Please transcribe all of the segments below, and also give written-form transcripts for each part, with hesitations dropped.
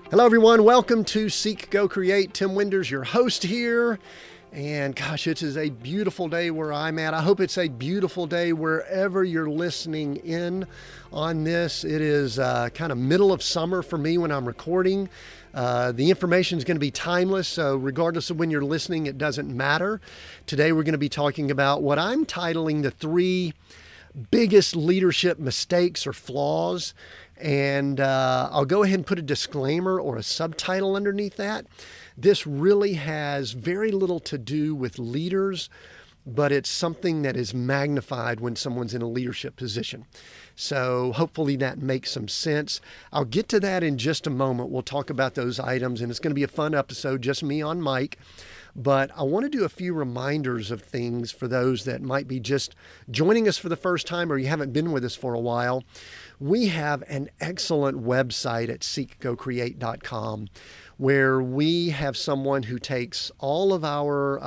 Hello, everyone. Welcome to Seek, Go, Create. Tim Winders, your host here. And gosh, it is a beautiful day where I'm at. I hope it's a beautiful day wherever you're listening in on this. It is kind of middle of summer for me when I'm recording. The information is going to be timeless, so regardless of when you're listening, it doesn't matter. Today, we're going to be talking about what I'm titling the 3 biggest leadership mistakes or flaws. And I'll go ahead and put a disclaimer or a subtitle underneath that. This really has very little to do with leaders, but it's something that is magnified when someone's in a leadership position. So hopefully that makes some sense. I'll get to that in just a moment. We'll talk about those items, and it's going to be a fun episode, just me on mic. But I want to do a few reminders of things for those that might be just joining us for the first time or you haven't been with us for a while. We have an excellent website at seekgocreate.com where we have someone who takes all of our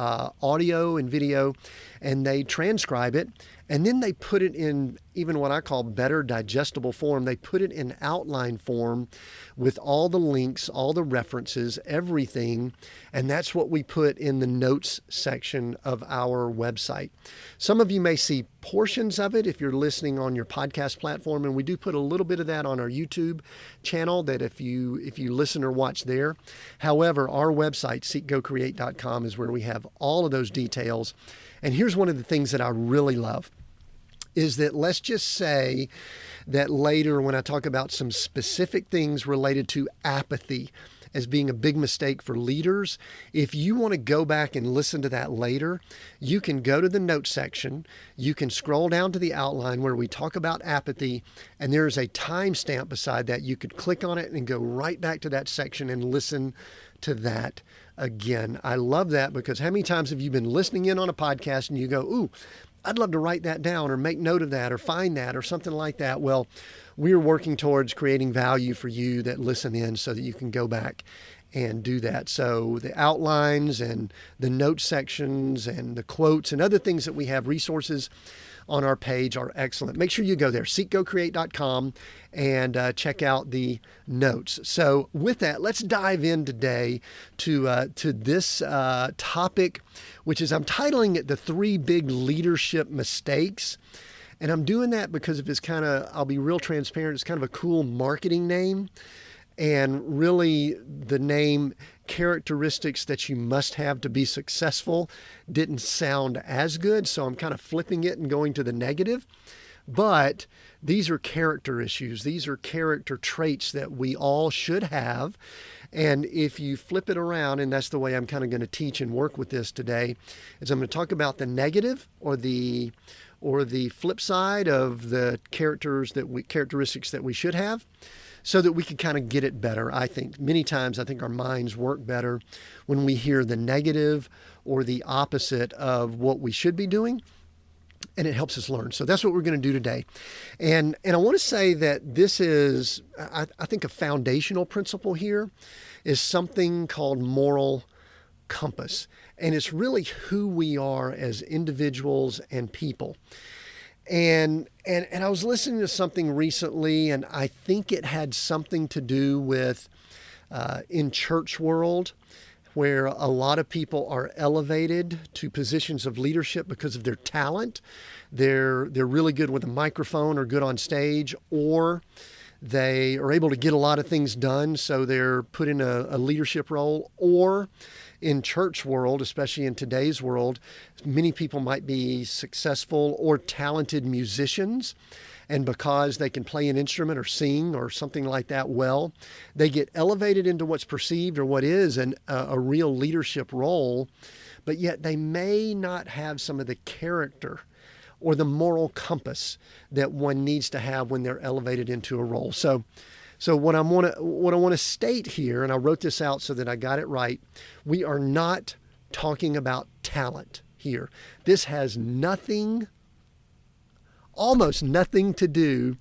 audio and video and they transcribe it, and then they put it in even what I call better digestible form. They put it in outline form with all the links, all the references, everything, and that's what we put in the notes section of our website. Some of you may see portions of it if you're listening on your podcast platform, and we do put a little bit of that on our YouTube channel that if you listen or watch there. However, our website, seekgocreate.com, is where we have all of those details. And here's one of the things that I really love is that let's just say that later when I talk about some specific things related to apathy as being a big mistake for leaders, if you want to go back and listen to that later, you can go to the notes section, you can scroll down to the outline where we talk about apathy, and there's a timestamp beside that. You could click on it and go right back to that section and listen to that again. I love that because how many times have you been listening in on a podcast and you go, ooh, I'd love to write that down or make note of that or find that or something like that. Well, we're working towards creating value for you that listen in so that you can go back and do that. So the outlines and the note sections and the quotes and other things that we have, resources on our page, are excellent. Make sure you go there, seekgocreate.com, and check out the notes. So with that, let's dive in today to this topic, which is I'm titling it the 3 big leadership mistakes. And I'm doing that because of it's kind of, I'll be real transparent, it's kind of a cool marketing name. And really the name characteristics that you must have to be successful didn't sound as good. So I'm kind of flipping it and going to the negative. But these are character issues. These are character traits that we all should have. And if you flip it around, and that's the way I'm kind of going to teach and work with this today, is I'm going to talk about the negative or the flip side of the characteristics that we should have, so that we can kind of get it better. I think many times I think our minds work better when we hear the negative or the opposite of what we should be doing, and it helps us learn. So that's what we're going to do today. And I want to say that this is, I think a foundational principle here is something called moral compass. And it's really who we are as individuals and people. And I was listening to something recently, and I think it had something to do with in church world, where a lot of people are elevated to positions of leadership because of their talent. They're really good with a microphone or good on stage, or they are able to get a lot of things done, so they're put in a leadership role. Or in church world, especially in today's world, many people might be successful or talented musicians, and because they can play an instrument or sing or something like that well, they get elevated into what's perceived or what is a real leadership role, but yet they may not have some of the character or the moral compass that one needs to have when they're elevated into a role. So what I want to state here, and I wrote this out so that I got it right, we are not talking about talent here. This has almost nothing to do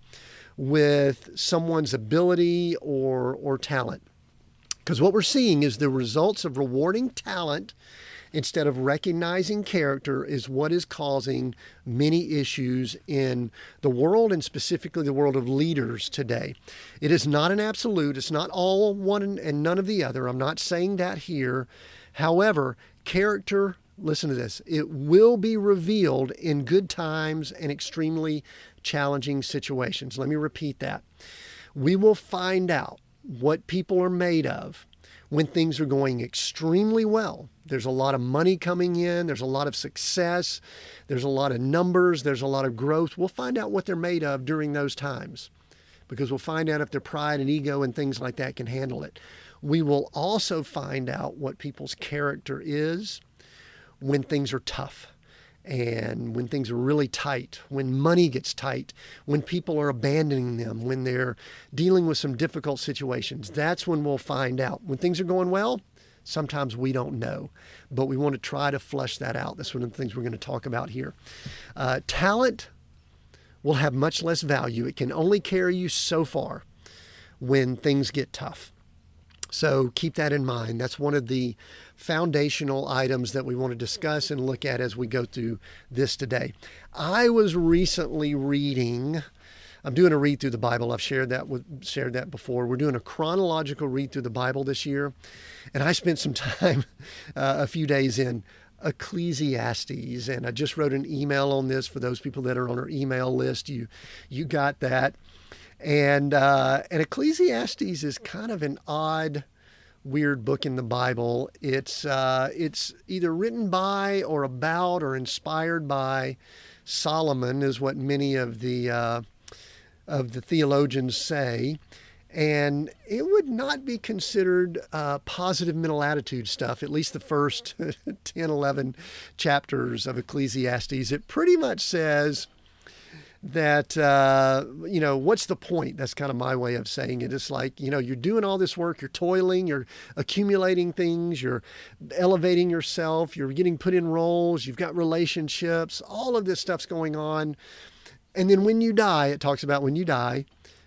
with someone's ability or talent. Because what we're seeing is the results of rewarding talent instead of recognizing character, is what is causing many issues in the world, and specifically the world of leaders today. It is not an absolute. It's not all one and none of the other. I'm not saying that here. However, character, listen to this, it will be revealed in good times and extremely challenging situations. Let me repeat that. We will find out what people are made of when things are going extremely well. There's a lot of money coming in. There's a lot of success. There's a lot of numbers. There's a lot of growth. We'll find out what they're made of during those times, because we'll find out if their pride and ego and things like that can handle it. We will also find out what people's character is when things are tough, and when things are really tight, when money gets tight, when people are abandoning them, when they're dealing with some difficult situations. That's when we'll find out. When things are going well, sometimes we don't know, but we want to try to flush that out. That's one of the things we're going to talk about here. Talent will have much less value. It can only carry you so far when things get tough. So keep that in mind. That's one of the foundational items that we want to discuss and look at as we go through this today. I was recently reading, I'm doing a read through the Bible. I've shared that before. We're doing a chronological read through the Bible this year. And I spent some time, a few days in Ecclesiastes. And I just wrote an email on this for those people that are on our email list. You got that. And Ecclesiastes is kind of an odd, weird book in the Bible. It's either written by or about or inspired by Solomon, is what many of the theologians say. And it would not be considered positive mental attitude stuff, at least the first 10, 11 chapters of Ecclesiastes. It pretty much says that, what's the point? That's kind of my way of saying it. It's like, you're doing all this work, you're toiling, you're accumulating things, you're elevating yourself, you're getting put in roles, you've got relationships, all of this stuff's going on. And then when you die, it talks about when you die,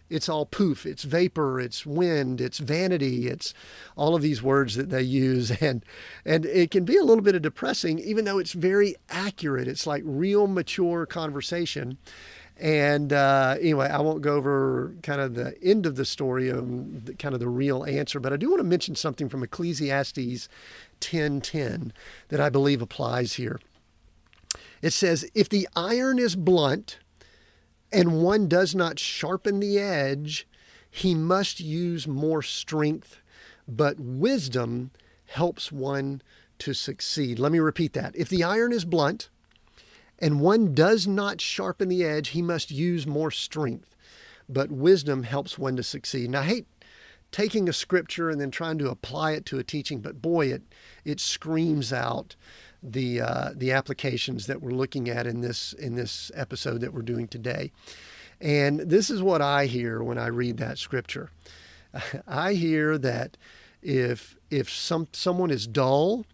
it's all poof, it's vapor, it's wind, it's vanity, it's all of these words that they use. And it can be a little bit of depressing, even though it's very accurate. It's like real mature conversation. And anyway, I won't go over kind of the end of the story of kind of the real answer, but I do want to mention something from Ecclesiastes 10:10 that I believe applies here. It says, if the iron is blunt and one does not sharpen the edge, he must use more strength, but wisdom helps one to succeed. Let me repeat that. If the iron is blunt and one does not sharpen the edge, he must use more strength, but wisdom helps one to succeed. Now, I hate taking a scripture and then trying to apply it to a teaching, but boy, it screams out the applications that we're looking at in this episode that we're doing today. And this is what I hear when I read that scripture. I hear that if someone is dull,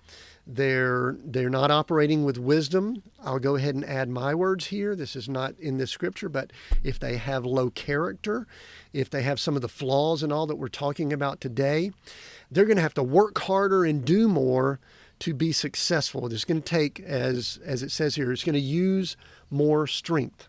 they're not operating with wisdom. I'll go ahead and add my words here. This is not in this scripture, but if they have low character, if they have some of the flaws and all that we're talking about today, they're going to have to work harder and do more to be successful. It's going to take, as it says here, it's going to use more strength.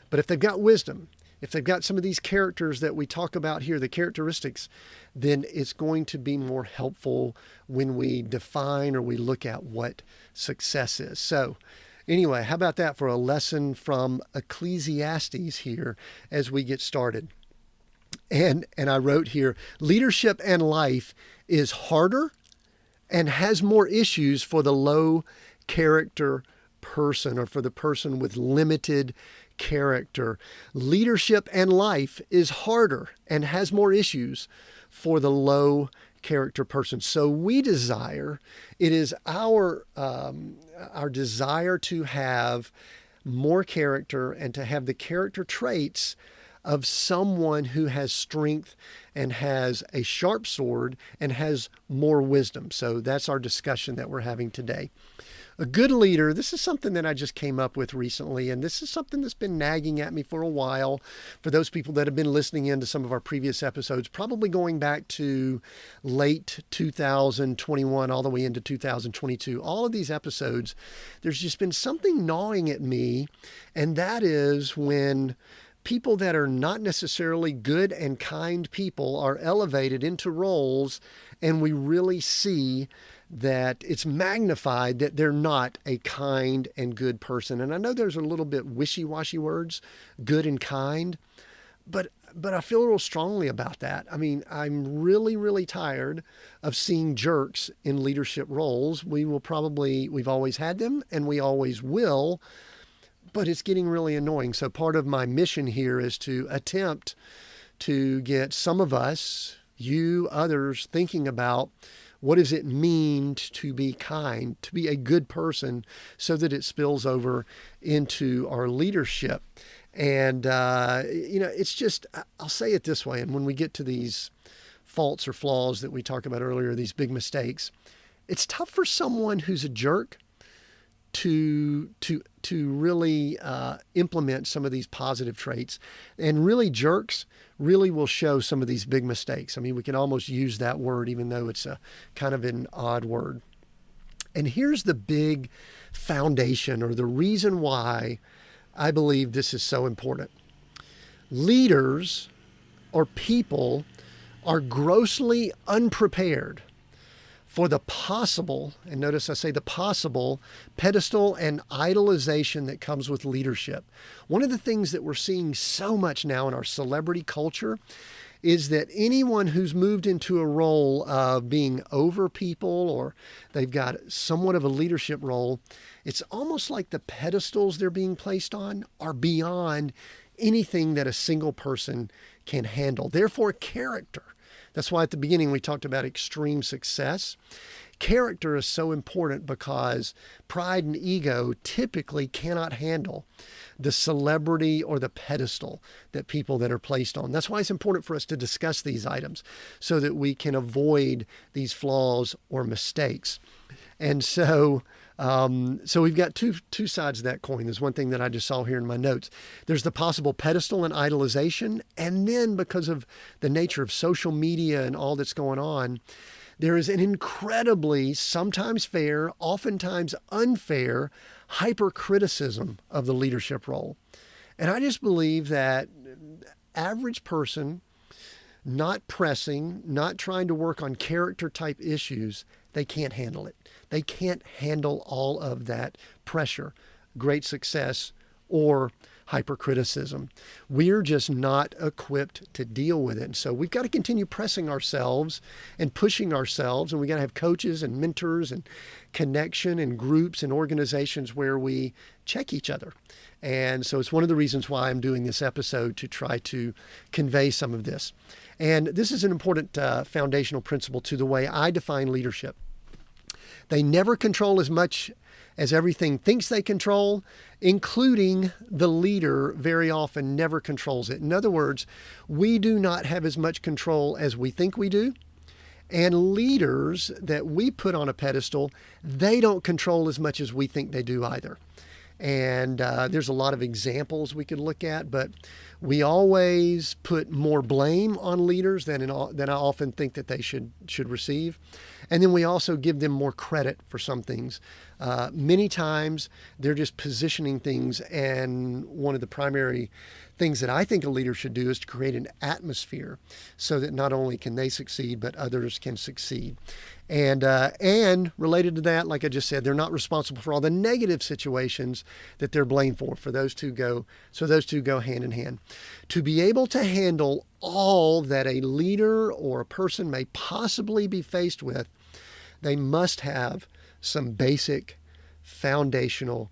But if they've got wisdom, if they've got some of these characters that we talk about here, the characteristics, then it's going to be more helpful when we define or we look at what success is. So anyway, how about that for a lesson from Ecclesiastes here as we get started? And I wrote here, leadership and life is harder and has more issues for the low character person, or for the person with limited character. Leadership and life is harder and has more issues for the low character person. So we desire, it is our desire to have more character and to have the character traits of someone who has strength and has a sharp sword and has more wisdom. So that's our discussion that we're having today. A good leader, this is something that I just came up with recently, and this is something that's been nagging at me for a while. For those people that have been listening into some of our previous episodes, probably going back to late 2021 all the way into 2022, all of these episodes, there's just been something gnawing at me, and that is when people that are not necessarily good and kind people are elevated into roles, and we really see that it's magnified that they're not a kind and good person. And I know there's a little bit wishy-washy words, good and kind, but I feel real strongly about that. I mean, I'm really, really tired of seeing jerks in leadership roles. We've always had them and we always will, but it's getting really annoying. So part of my mission here is to attempt to get some of us, you, others, thinking about what does it mean to be kind, to be a good person, so that it spills over into our leadership. And, it's just, I'll say it this way. And when we get to these faults or flaws that we talked about earlier, these big mistakes, it's tough for someone who's a jerk to really implement some of these positive traits. And really, jerks really will show some of these big mistakes. I mean, we can almost use that word, even though it's a kind of an odd word. And here's the big foundation, or the reason why I believe this is so important. Leaders or people are grossly unprepared for the possible, and notice I say the possible, pedestal and idolization that comes with leadership. One of the things that we're seeing so much now in our celebrity culture is that anyone who's moved into a role of being over people, or they've got somewhat of a leadership role, it's almost like the pedestals they're being placed on are beyond anything that a single person can handle. Therefore, character. That's why at the beginning we talked about extreme success. Character is so important because pride and ego typically cannot handle the celebrity or the pedestal that people that are placed on. That's why it's important for us to discuss these items so that we can avoid these flaws or mistakes. And so we've got two sides of that coin. There's one thing that I just saw here in my notes. There's the possible pedestal and idolization. And then because of the nature of social media and all that's going on, there is an incredibly, sometimes fair, oftentimes unfair, hypercriticism of the leadership role. And I just believe that average person, not pressing, not trying to work on character type issues, they can't handle it. They can't handle all of that pressure, great success, or hypercriticism. We're just not equipped to deal with it. And so we've got to continue pressing ourselves and pushing ourselves. And we got to have coaches and mentors and connection and groups and organizations where we check each other. And so it's one of the reasons why I'm doing this episode, to try to convey some of this. And this is an important foundational principle to the way I define leadership. They never control as much as everything thinks they control, including the leader very often never controls it. In other words, we do not have as much control as we think we do. And leaders that we put on a pedestal, they don't control as much as we think they do either. And there's a lot of examples we could look at, but we always put more blame on leaders than I often think that they should receive. And then we also give them more credit for some things. Many times they're just positioning things, and one of the primary things that I think a leader should do is to create an atmosphere so that not only can they succeed, but others can succeed. And related to that, like I just said, they're not responsible for all the negative situations that they're blamed for. Those two go hand in hand. To be able to handle all that a leader or a person may possibly be faced with, they must have some basic foundational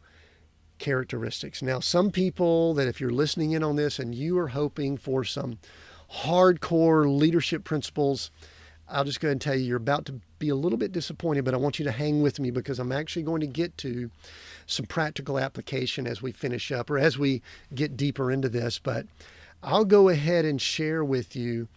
characteristics. Now, some people that, if you're listening in on this and you are hoping for some hardcore leadership principles, I'll just go ahead and tell you, you're about to be a little bit disappointed, but I want you to hang with me, because I'm actually going to get to some practical application as we finish up, or as we get deeper into this. But I'll go ahead and share with you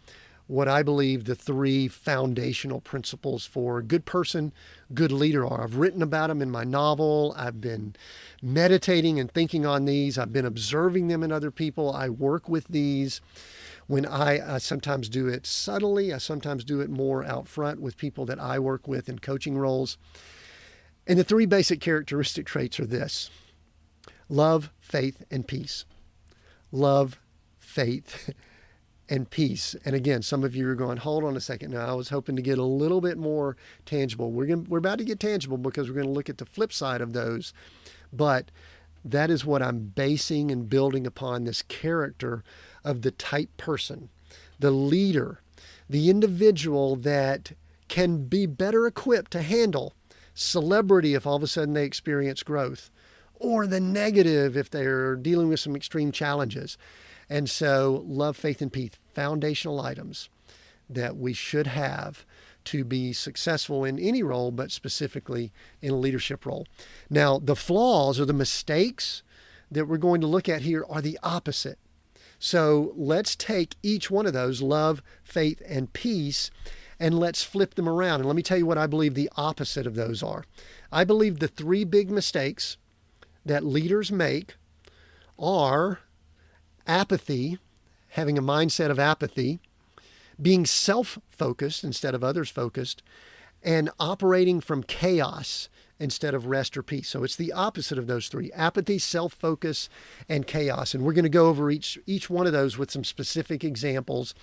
what I believe the three foundational principles for a good person, good leader are. I've written about them in my novel. I've been meditating and thinking on these. I've been observing them in other people. I work with these when I sometimes do it subtly. I sometimes do it more out front with people that I work with in coaching roles. And the three basic characteristic traits are this: love, faith, and peace. Love, faith, and peace. And again, some of you are going, hold on a second. Now, I was hoping to get a little bit more tangible. We're about to get tangible because we're going to look at the flip side of those. But that is what I'm basing and building upon, this character of the type person, the leader, the individual that can be better equipped to handle celebrity if all of a sudden they experience growth, or the negative if they're dealing with some extreme challenges. And so love, faith, and peace, foundational items that we should have to be successful in any role, but specifically in a leadership role. Now, the flaws or the mistakes that we're going to look at here are the opposite. So let's take each one of those, love, faith, and peace, and let's flip them around. And let me tell you what I believe the opposite of those are. I believe the three big mistakes that leaders make are apathy, having a mindset of apathy, being self-focused instead of others-focused, and operating from chaos instead of rest or peace. So it's the opposite of those three: apathy, self-focus, and chaos. And we're going to go over each one of those with some specific examples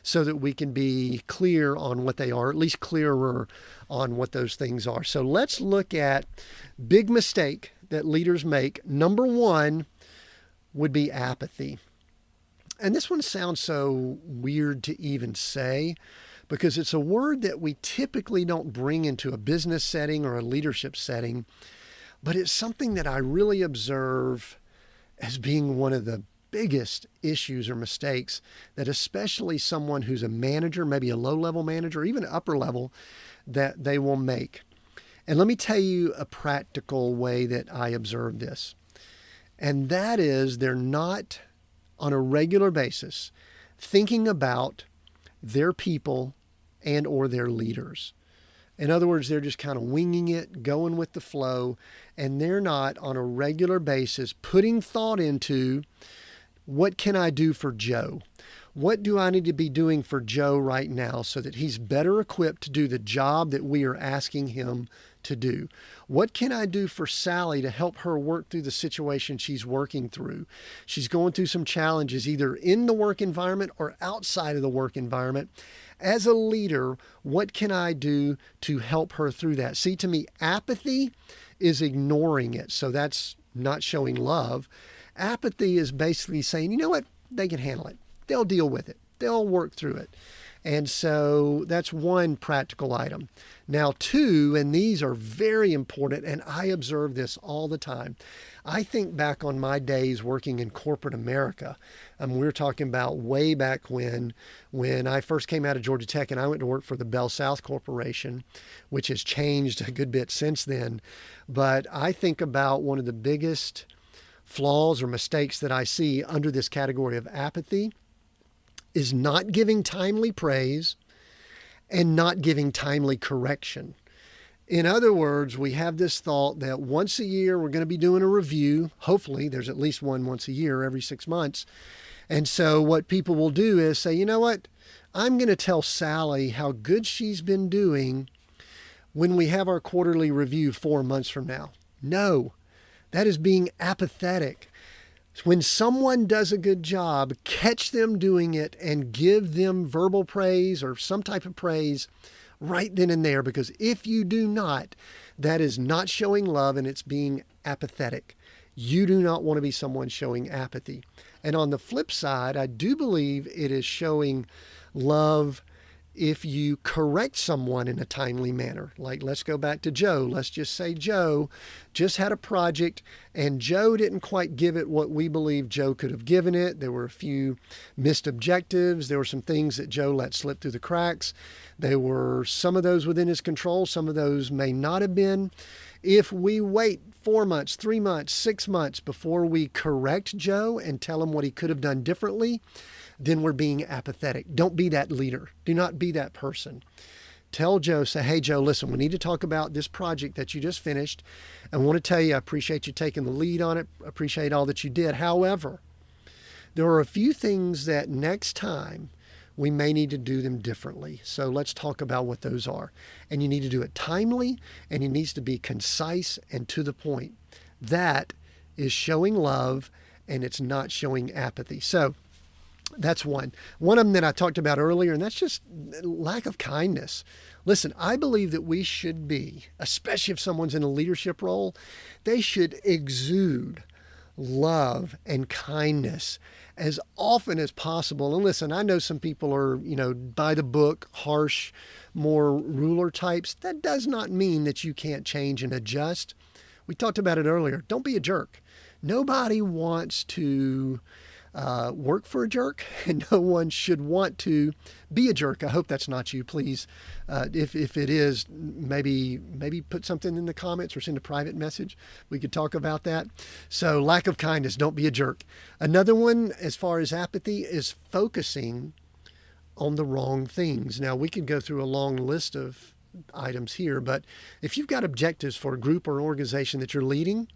so that we can be clear on what they are, at least clearer on what those things are. So let's look at big mistake that leaders make. Number one would be apathy. And this one sounds so weird to even say because it's a word that we typically don't bring into a business setting or a leadership setting, but it's something that I really observe as being one of the biggest issues or mistakes that especially someone who's a manager, maybe a low-level manager, or even an upper level, that they will make. And let me tell you a practical way that I observe this. And that is, they're not on a regular basis thinking about their people and or their leaders. In other words, they're just kind of winging it, going with the flow, and they're not on a regular basis putting thought into, what can I do for Joe? What do I need to be doing for Joe right now so that he's better equipped to do the job that we are asking him to do? What can I do for Sally to help her work through the situation she's working through? She's going through some challenges either in the work environment or outside of the work environment. As a leader, what can I do to help her through that? See, to me, apathy is ignoring it. So that's not showing love. Apathy is basically saying, you know what? They can handle it. They'll deal with it. They'll work through it. And so that's one practical item. Now, two, and these are very important, and I observe this all the time. I think back on my days working in corporate America. We're talking about way back when I first came out of Georgia Tech and I went to work for the Bell South Corporation, which has changed a good bit since then. But I think about one of the biggest flaws or mistakes that I see under this category of apathy is not giving timely praise and not giving timely correction. In other words, we have this thought that once a year we're going to be doing a review. Hopefully there's at least one once a year, every 6 months. And so what people will do is say, you know what? I'm going to tell Sally how good she's been doing when we have our quarterly review 4 months from now. No, that is being apathetic. When someone does a good job, catch them doing it and give them verbal praise or some type of praise right then and there. Because if you do not, that is not showing love and it's being apathetic. You do not want to be someone showing apathy. And on the flip side, I do believe it is showing love if you correct someone in a timely manner. Like, let's go back to Joe. Let's just say Joe just had a project and Joe didn't quite give it what we believe Joe could have given it. There were a few missed objectives. There were some things that Joe let slip through the cracks. There were some of those within his control. Some of those may not have been. If we wait 4 months, 3 months, 6 months before we correct Joe and tell him what he could have done differently, then we're being apathetic. Don't be that leader. Do not be that person. Tell Joe, say, hey, Joe, listen, we need to talk about this project that you just finished. I want to tell you, I appreciate you taking the lead on it. I appreciate all that you did. However, there are a few things that next time we may need to do them differently. So let's talk about what those are. And you need to do it timely, and it needs to be concise and to the point. That is showing love, and it's not showing apathy. So that's one. One of them that I talked about earlier, and that's just lack of kindness. Listen, I believe that we should be, especially if someone's in a leadership role, they should exude love and kindness as often as possible. And listen, I know some people are, by the book, harsh, more ruler types. That does not mean that you can't change and adjust. We talked about it earlier. Don't be a jerk. Nobody wants to work for a jerk, and no one should want to be a jerk. I hope that's not you. Please, if it is, maybe put something in the comments or send a private message. We could talk about that. So lack of kindness, don't be a jerk. Another one, as far as apathy, is focusing on the wrong things. Now, we could go through a long list of items here, but if you've got objectives for a group or organization that you're leading,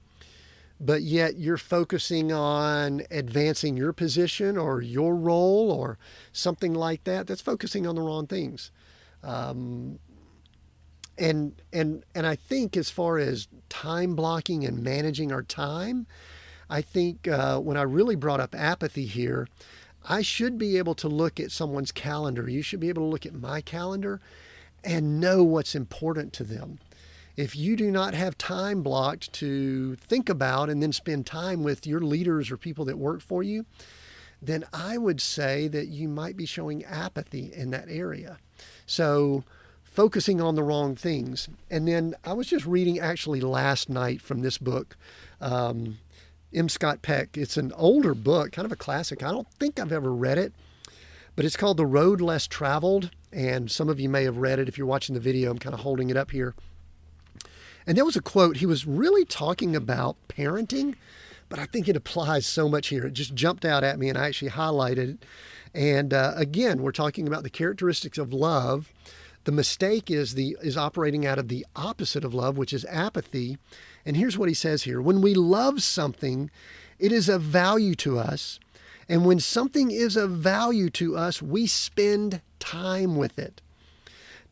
but yet you're focusing on advancing your position or your role or something like that, that's focusing on the wrong things. And I think as far as time blocking and managing our time, I think when I really brought up apathy here, I should be able to look at someone's calendar. You should be able to look at my calendar and know what's important to them. If you do not have time blocked to think about and then spend time with your leaders or people that work for you, then I would say that you might be showing apathy in that area. So focusing on the wrong things. And then I was just reading actually last night from this book, M. Scott Peck. It's an older book, kind of a classic. I don't think I've ever read it, but it's called The Road Less Traveled. And some of you may have read it. If you're watching the video, I'm kind of holding it up here. And there was a quote. He was really talking about parenting, but I think it applies so much here. It just jumped out at me, and I actually highlighted it. And again, we're talking about the characteristics of love. The mistake is operating out of the opposite of love, which is apathy. And here's what he says here. When we love something, it is of value to us. And when something is of value to us, we spend time with it.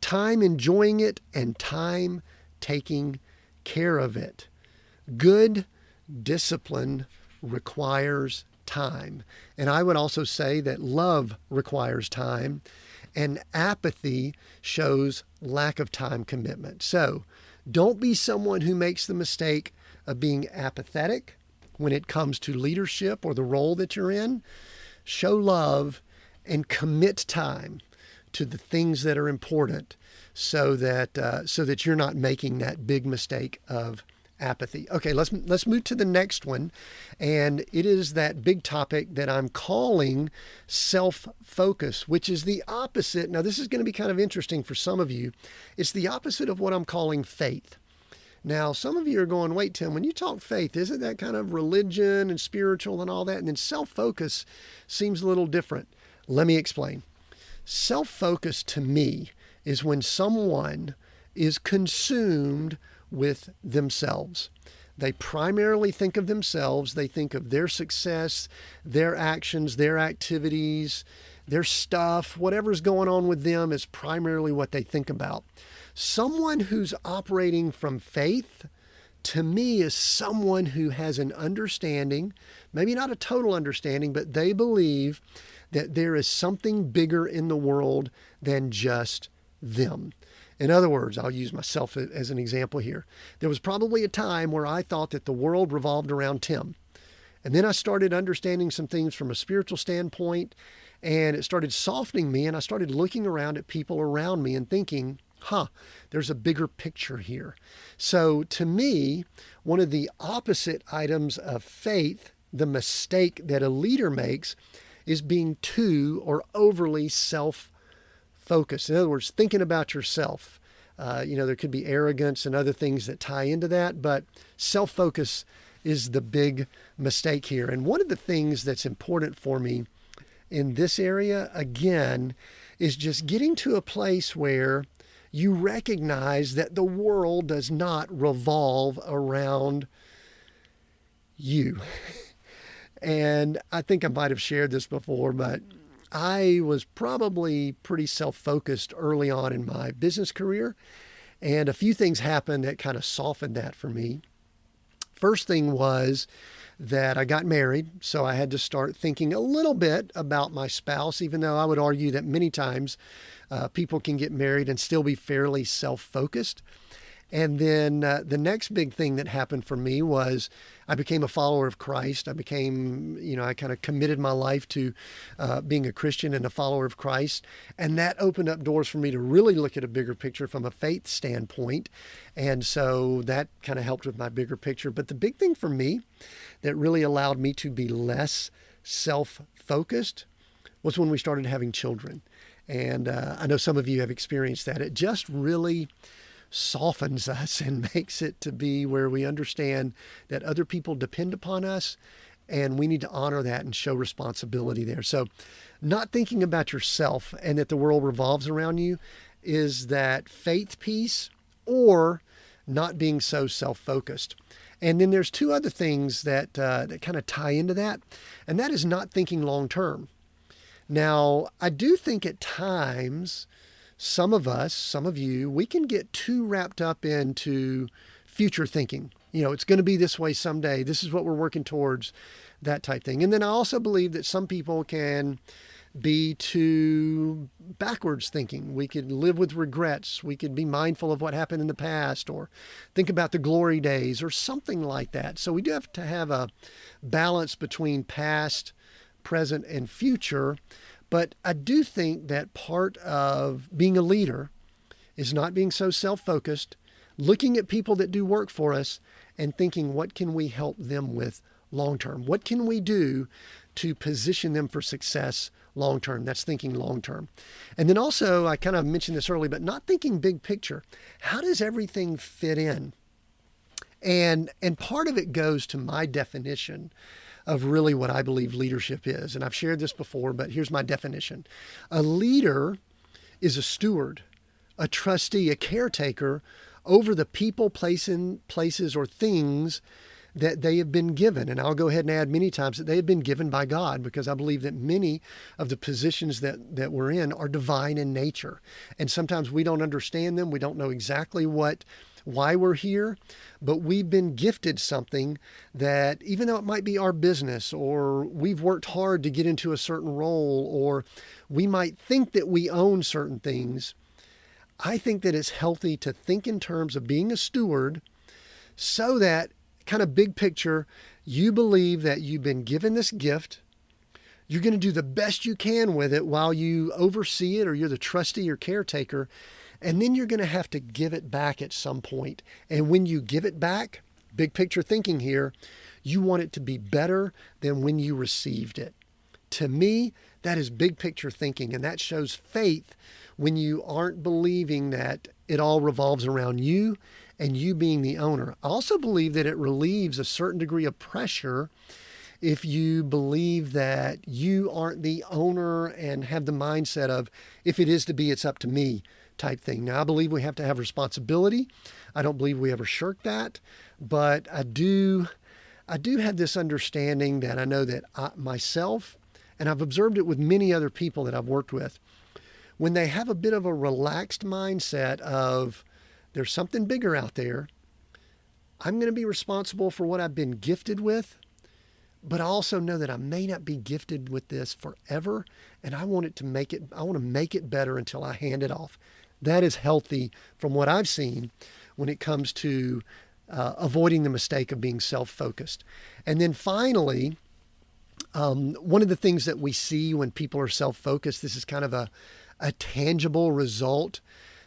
Time enjoying it and time taking care of it. Good discipline requires time. And I would also say that love requires time, and apathy shows lack of time commitment. So don't be someone who makes the mistake of being apathetic when it comes to leadership or the role that you're in. Show love and commit time to the things that are important, so that you're not making that big mistake of apathy. Okay, let's move to the next one, and it is that big topic that I'm calling self-focus, which is the opposite. Now, this is going to be kind of interesting for some of you. It's the opposite of what I'm calling faith. Now, some of you are going, wait, Tim, when you talk faith, isn't that kind of religion and spiritual and all that? And then self-focus seems a little different. Let me explain. Self-focus to me is when someone is consumed with themselves. They primarily think of themselves. They think of their success, their actions, their activities, their stuff, whatever's going on with them is primarily what they think about. Someone who's operating from faith, to me, is someone who has an understanding, maybe not a total understanding, but they believe that there is something bigger in the world than just them. In other words, I'll use myself as an example here. There was probably a time where I thought that the world revolved around Tim. And then I started understanding some things from a spiritual standpoint, and it started softening me, and I started looking around at people around me and thinking, there's a bigger picture here. So to me, one of the opposite items of faith, the mistake that a leader makes, is being too or overly self-focused. In other words, thinking about yourself. There could be arrogance and other things that tie into that, but self-focus is the big mistake here. And one of the things that's important for me in this area, again, is just getting to a place where you recognize that the world does not revolve around you. And I think I might have shared this before, but I was probably pretty self-focused early on in my business career. And a few things happened that kind of softened that for me. First thing was that I got married, so I had to start thinking a little bit about my spouse, even though I would argue that many times people can get married and still be fairly self-focused. And then the next big thing that happened for me was I became a follower of Christ. I kind of committed my life to being a Christian and a follower of Christ. And that opened up doors for me to really look at a bigger picture from a faith standpoint. And so that kind of helped with my bigger picture. But the big thing for me that really allowed me to be less self-focused was when we started having children. And I know some of you have experienced that. It just really softens us and makes it to be where we understand that other people depend upon us and we need to honor that and show responsibility there. So not thinking about yourself and that the world revolves around you is that faith piece, or not being so self-focused. And then there's two other things that kind of tie into that, and that is not thinking long-term. Now, I do think at times some of us, some of you, we can get too wrapped up into future thinking. It's going to be this way someday. This is what we're working towards, that type thing. And then I also believe that some people can be too backwards thinking. We could live with regrets. We could be mindful of what happened in the past or think about the glory days or something like that. So we do have to have a balance between past, present, and future. But I do think that part of being a leader is not being so self-focused, looking at people that do work for us and thinking, what can we help them with long-term? What can we do to position them for success long-term? That's thinking long-term. And then also, I kind of mentioned this earlier, but not thinking big picture. How does everything fit in? And part of it goes to my definition of really what I believe leadership is. And I've shared this before, but here's my definition. A leader is a steward, a trustee, a caretaker over the people, places, or things that they have been given. And I'll go ahead and add many times that they have been given by God, because I believe that many of the positions that we're in are divine in nature. And sometimes we don't understand them. We don't know exactly why we're here, but we've been gifted something that, even though it might be our business, or we've worked hard to get into a certain role, or we might think that we own certain things, I think that it's healthy to think in terms of being a steward, so that kind of big picture, you believe that you've been given this gift. You're going to do the best you can with it while you oversee it, or you're the trustee or caretaker. And then you're going to have to give it back at some point. And when you give it back, big picture thinking here, you want it to be better than when you received it. To me, that is big picture thinking. And that shows faith when you aren't believing that it all revolves around you and you being the owner. I also believe that it relieves a certain degree of pressure if you believe that you aren't the owner and have the mindset of, if it is to be, it's up to me type thing. Now, I believe we have to have responsibility. I don't believe we ever shirk that, but I do have this understanding that I know that myself, and I've observed it with many other people that I've worked with, when they have a bit of a relaxed mindset of, there's something bigger out there, I'm going to be responsible for what I've been gifted with, but I also know that I may not be gifted with this forever, and I want to make it better until I hand it off. That is healthy from what I've seen when it comes to avoiding the mistake of being self-focused. And then finally, one of the things that we see when people are self-focused, this is kind of a tangible result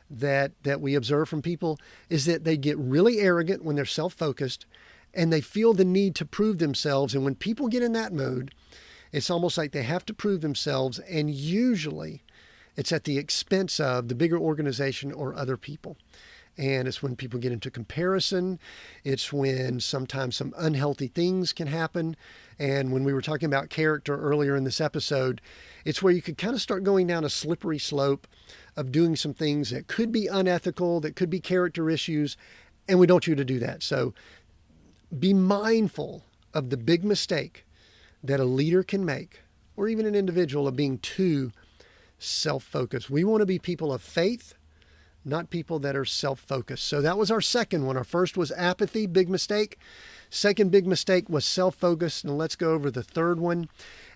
that we observe from people, is that they get really arrogant when they're self-focused, and they feel the need to prove themselves. And when people get in that mode, it's almost like they have to prove themselves. And usually It's at the expense of the bigger organization or other people. And it's when people get into comparison. It's when sometimes some unhealthy things can happen. And when we were talking about character earlier in this episode, it's where you could kind of start going down a slippery slope of doing some things that could be unethical, that could be character issues, and we don't want you to do that. So be mindful of the big mistake that a leader can make, or even an individual, of being too self-focused. We want to be people of faith, not people that are self-focused. So that was our second one. Our first was apathy, big mistake. Second big mistake was self-focused. And let's go over the third one,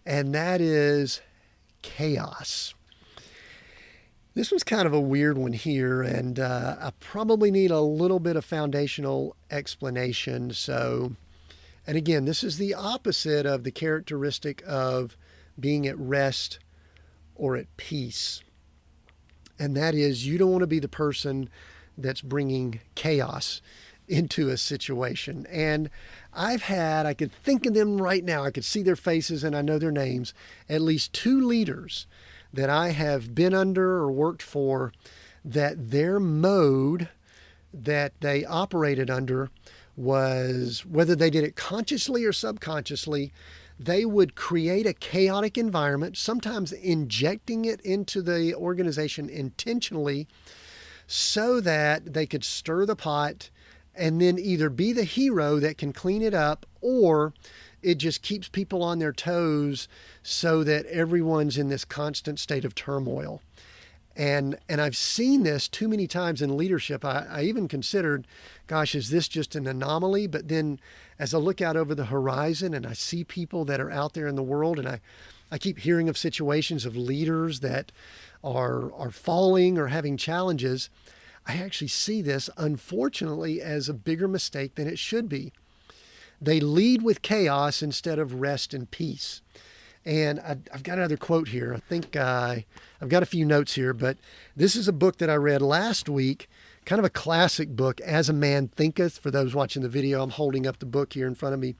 and that is chaos. This was kind of a weird one here, and I probably need a little bit of foundational explanation. So, and again, this is the opposite of the characteristic of being at rest or at peace. And that is, you don't want to be the person that's bringing chaos into a situation. And I could think of them right now. I could see their faces and I know their names. At least two leaders that I have been under or worked for, that their mode that they operated under was, whether they did it consciously or subconsciously, they would create a chaotic environment, sometimes injecting it into the organization intentionally so that they could stir the pot and then either be the hero that can clean it up, or it just keeps people on their toes so that everyone's in this constant state of turmoil. And I've seen this too many times in leadership. I even considered, gosh, is this just an anomaly? But then as I look out over the horizon and I see people that are out there in the world, and I keep hearing of situations of leaders that are falling or having challenges, I actually see this, unfortunately, as a bigger mistake than it should be. They lead with chaos instead of rest and peace. And I've got another quote here. I think I've got a few notes here, but this is a book that I read last week, kind of a classic book, As a Man Thinketh. For those watching the video, I'm holding up the book here in front of me,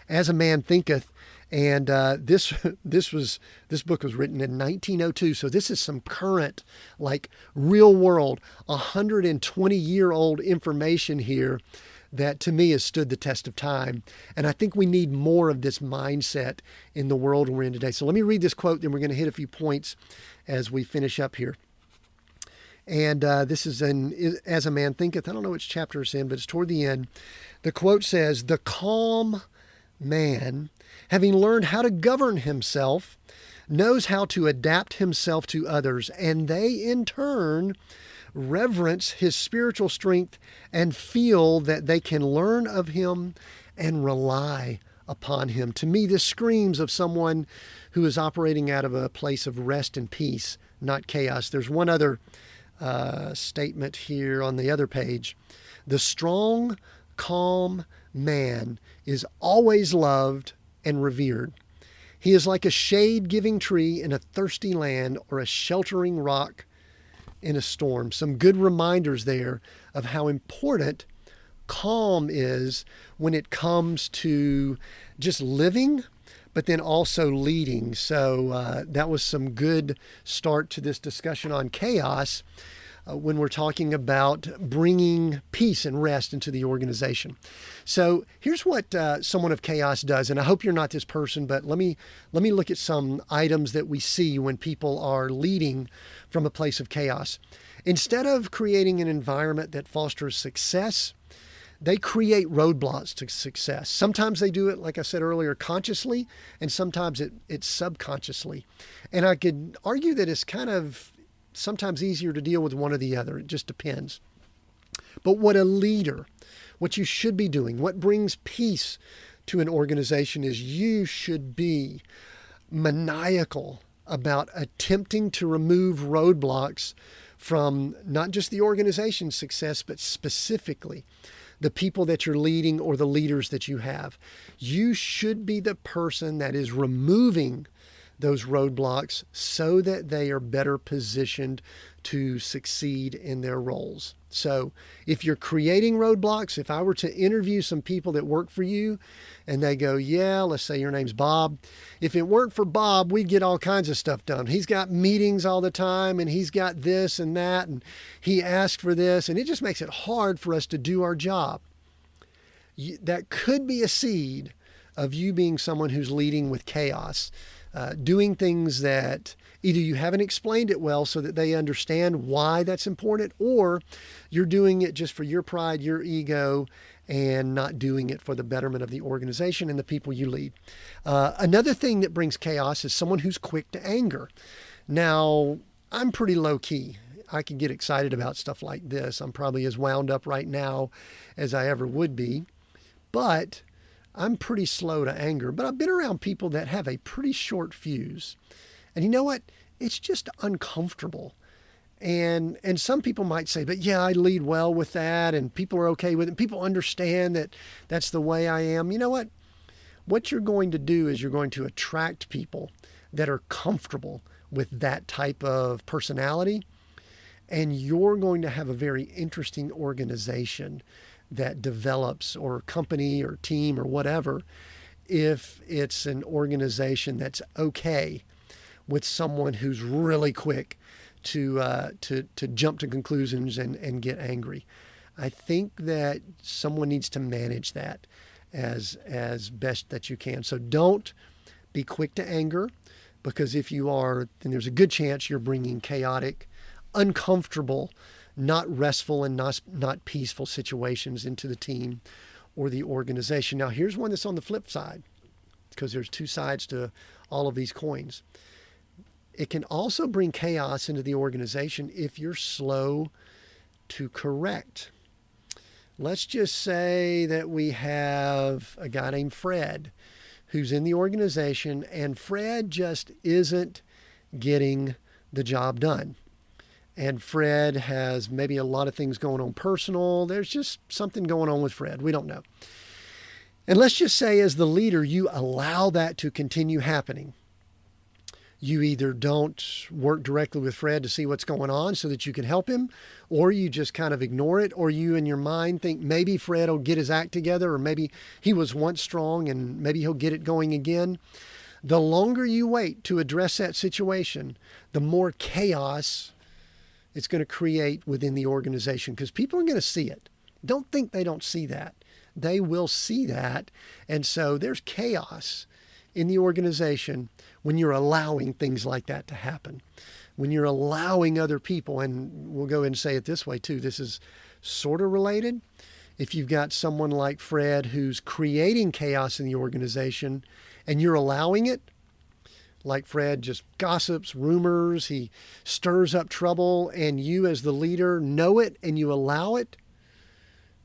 As a Man Thinketh. And this book was written in 1902. So this is some current, like real world, 120-year-old information here that to me has stood the test of time. And I think we need more of this mindset in the world we're in today. So let me read this quote, then we're going to hit a few points as we finish up here. And this is in As a Man Thinketh. I don't know which chapter it's in, but it's toward the end. The quote says, "The calm man, having learned how to govern himself, knows how to adapt himself to others, and they in turn reverence his spiritual strength and feel that they can learn of him and rely upon him." To me, this screams of someone who is operating out of a place of rest and peace, not chaos. There's one other statement here on the other page. "The strong, calm man is always loved and revered. He is like a shade-giving tree in a thirsty land or a sheltering rock in a storm." Some good reminders there of how important calm is when it comes to just living, but then also leading. So that was some good start to this discussion on chaos when we're talking about bringing peace and rest into the organization. So here's what someone of chaos does, and I hope you're not this person, but let me look at some items that we see when people are leading from a place of chaos. Instead of creating an environment that fosters success, they create roadblocks to success. Sometimes they do it, like I said earlier, consciously, and sometimes it's subconsciously. And I could argue that it's kind of sometimes easier to deal with one or the other. It just depends. But what you should be doing, what brings peace to an organization, is you should be maniacal about attempting to remove roadblocks from not just the organization's success, but specifically the people that you're leading or the leaders that you have. You should be the person that is removing those roadblocks so that they are better positioned to succeed in their roles. So if you're creating roadblocks, if I were to interview some people that work for you and they go, yeah, let's say your name's Bob. If it weren't for Bob, we'd get all kinds of stuff done. He's got meetings all the time and he's got this and that and he asked for this and it just makes it hard for us to do our job. That could be a seed of you being someone who's leading with chaos, doing things that either you haven't explained it well so that they understand why that's important, or you're doing it just for your pride, your ego, and not doing it for the betterment of the organization and the people you lead. Another thing that brings chaos is someone who's quick to anger. Now, I'm pretty low key. I can get excited about stuff like this. I'm probably as wound up right now as I ever would be, but I'm pretty slow to anger. But I've been around people that have a pretty short fuse. And you know what? It's just uncomfortable. And some people might say, but yeah, I lead well with that and people are okay with it. People understand that that's the way I am. You know what? What you're going to do is you're going to attract people that are comfortable with that type of personality. And you're going to have a very interesting organization that develops, or company or team or whatever, if it's an organization that's okay with someone who's really quick to jump to conclusions and get angry. I think that someone needs to manage that as best that you can. So don't be quick to anger, because if you are, then there's a good chance you're bringing chaotic, uncomfortable, not restful and not peaceful situations into the team or the organization. Now, here's one that's on the flip side, because there's two sides to all of these coins. It can also bring chaos into the organization if you're slow to correct. Let's just say that we have a guy named Fred who's in the organization, and Fred just isn't getting the job done. And Fred has maybe a lot of things going on personal. There's just something going on with Fred. We don't know. And let's just say as the leader, you allow that to continue happening. You either don't work directly with Fred to see what's going on so that you can help him, or you just kind of ignore it, or you in your mind think maybe Fred will get his act together, or maybe he was once strong and maybe he'll get it going again. The longer you wait to address that situation, the more chaos it's going to create within the organization, because people are going to see it. Don't think they don't see that. They will see that. And so there's chaos in the organization when you're allowing things like that to happen. When you're allowing other people, and we'll go ahead and say it this way too, this is sort of related. If you've got someone like Fred who's creating chaos in the organization and you're allowing it, like Fred just gossips, rumors, he stirs up trouble, and you as the leader know it and you allow it,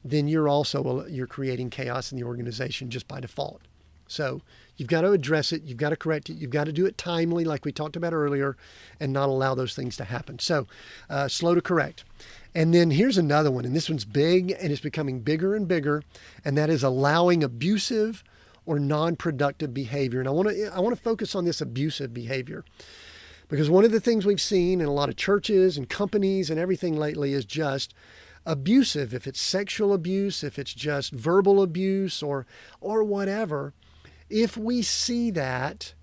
then you're creating chaos in the organization just by default. So you've got to address it. You've got to correct it. You've got to do it timely, like we talked about earlier, and not allow those things to happen. So slow to correct. And then here's another one, and this one's big, and it's becoming bigger and bigger, and that is allowing abusive or non-productive behavior. And I want to focus on this abusive behavior, because one of the things we've seen in a lot of churches and companies and everything lately is just abusive. If it's sexual abuse, if it's just verbal abuse or whatever, if we see that,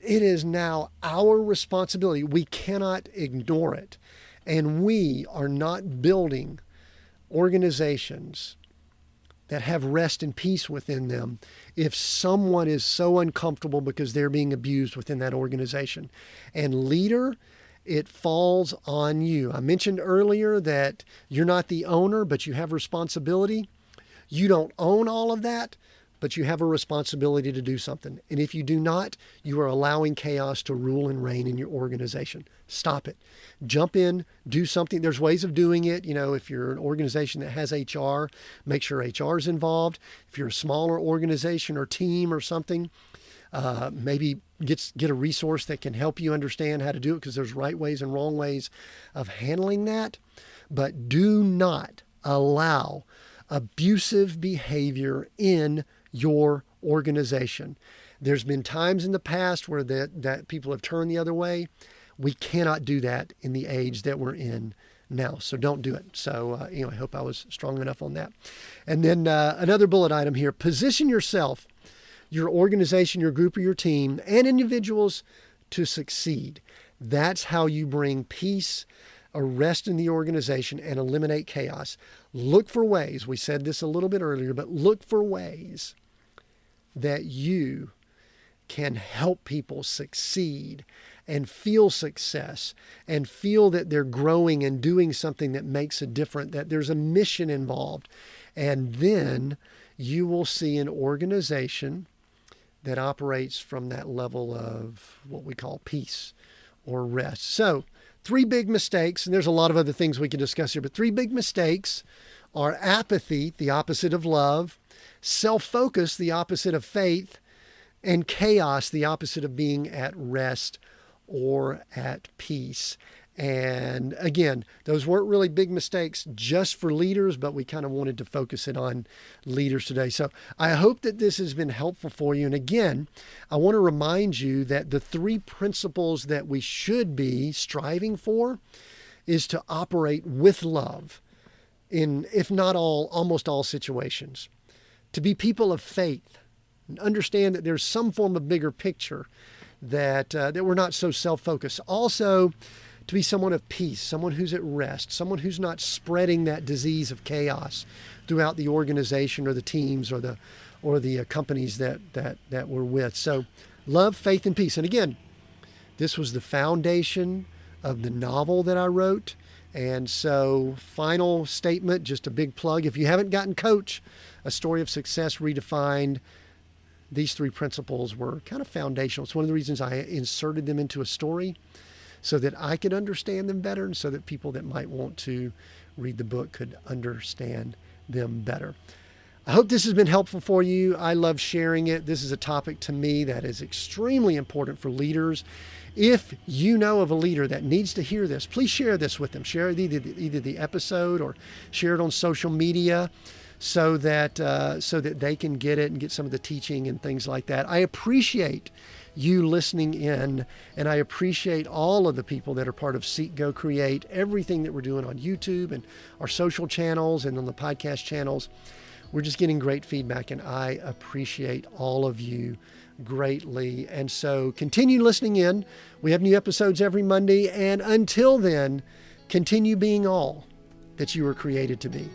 it is now our responsibility. We cannot ignore it. And we are not building organizations that have rest and peace within them if someone is so uncomfortable because they're being abused within that organization. And leader, it falls on you. I mentioned earlier that you're not the owner, but you have responsibility. You don't own all of that, but you have a responsibility to do something. And if you do not, you are allowing chaos to rule and reign in your organization. Stop it. Jump in, do something. There's ways of doing it. You know, if you're an organization that has HR, make sure HR is involved. If you're a smaller organization or team or something, maybe get a resource that can help you understand how to do it, because there's right ways and wrong ways of handling that. But do not allow abusive behavior in your organization. There's been times in the past where that people have turned the other way. We cannot do that in the age that we're in now. So don't do it. So, I hope I was strong enough on that. And then another bullet item here, position yourself, your organization, your group, or your team, and individuals to succeed. That's how you bring peace, a rest in the organization, and eliminate chaos. Look for ways, we said this a little bit earlier, but look for ways that you can help people succeed and feel success and feel that they're growing and doing something that makes a difference, that there's a mission involved. And then you will see an organization that operates from that level of what we call peace or rest. So 3 big mistakes, and there's a lot of other things we can discuss here, but 3 big mistakes are apathy, the opposite of love, self-focus, the opposite of faith, and chaos, the opposite of being at rest or at peace. And again, those weren't really big mistakes just for leaders, but we kind of wanted to focus it on leaders today. So I hope that this has been helpful for you. And again, I want to remind you that the 3 principles that we should be striving for is to operate with love in, if not all, almost all situations. To be people of faith and understand that there's some form of bigger picture, that we're not so self-focused. Also, to be someone of peace, someone who's at rest, someone who's not spreading that disease of chaos throughout the organization or the teams or the companies that we're with. So love, faith, and peace. And again, this was the foundation of the novel that I wrote. And so final statement, just a big plug. If you haven't gotten Coach, A Story of Success Redefined, these 3 principles were kind of foundational. It's one of the reasons I inserted them into a story, so that I could understand them better and so that people that might want to read the book could understand them better. I hope this has been helpful for you. I love sharing it. This is a topic to me that is extremely important for leaders. If you know of a leader that needs to hear this, please share this with them. Share either the episode or share it on social media so that they can get it and get some of the teaching and things like that. I appreciate you listening in, and I appreciate all of the people that are part of Seek, Go, Create, everything that we're doing on YouTube and our social channels and on the podcast channels. We're just getting great feedback, and I appreciate all of you greatly. And so continue listening in. We have new episodes every Monday, and until then, continue being all that you were created to be.